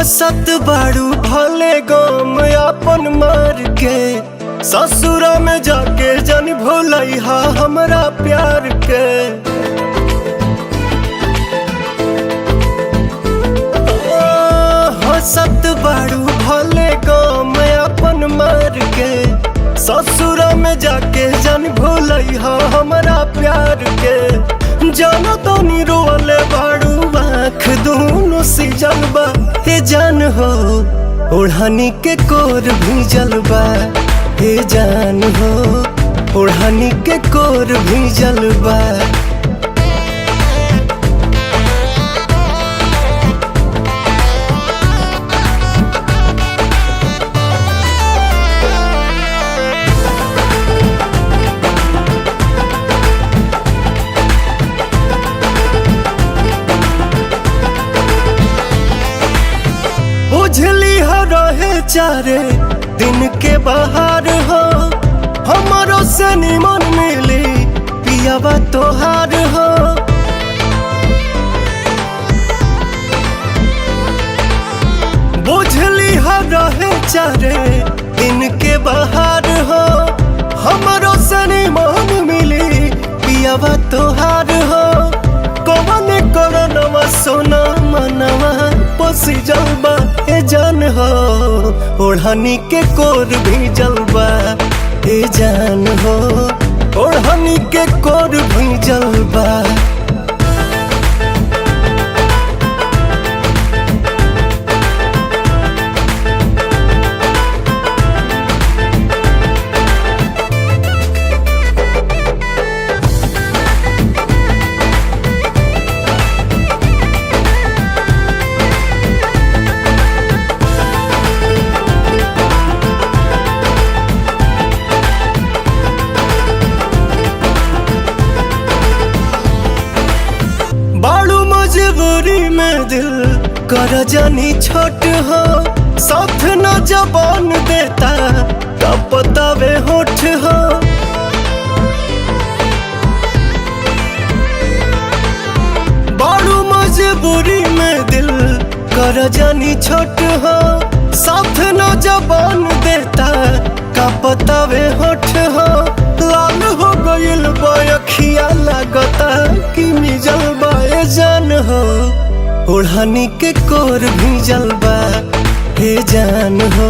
हंसत बाड़ू भले गम अपन मार के, ससुरा में जाके जन भूलैहा हमरा प्यार के। हंसत बाड़ू भले गम अपन मार के, ससुरा में जाके जन भूलैहा हमरा प्यार के। जानो तो नी रोले बाड़ू आँख दूनो सिजल बा, हे जान हो ओढ़नी के कोर भीजल बा, हे जान हो ओढ़नी के कोर भीजल बा। बुझली हो रहे चारे दिन के बाहर हो, हमारो से निमन मिली पियावा तोहार हो। बुझली हो रहे चारे दिन के बाहर हो, हमारो से निमन मिली पियावा तोहार हो। कौन करनवा सोना मनवा पसी जलबा, ए जान हो ओढ़नी के कोर भी जलबा, ए जान हो ओढ़नी के कोर भी जलबा। बाड़ू मजबूरी में दिल कर जानी छोट हो, साथ न जबान देता का पतावे होठ हो। बाड़ू मजबूरी में दिल कर जानी छोट हो, साथ न जबान देता का पतावे होठ हो। लाल हो गइल बयखिया लागता कि मिजल बा, ए जान हो ओढ़नी के कोर भीजल बा, हे जान हो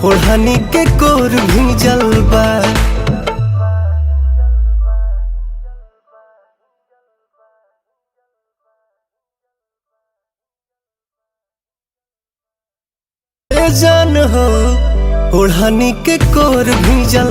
ओढ़नी के कोर भीजल बा। ए जान हो ओढ़नी के कोर भीजल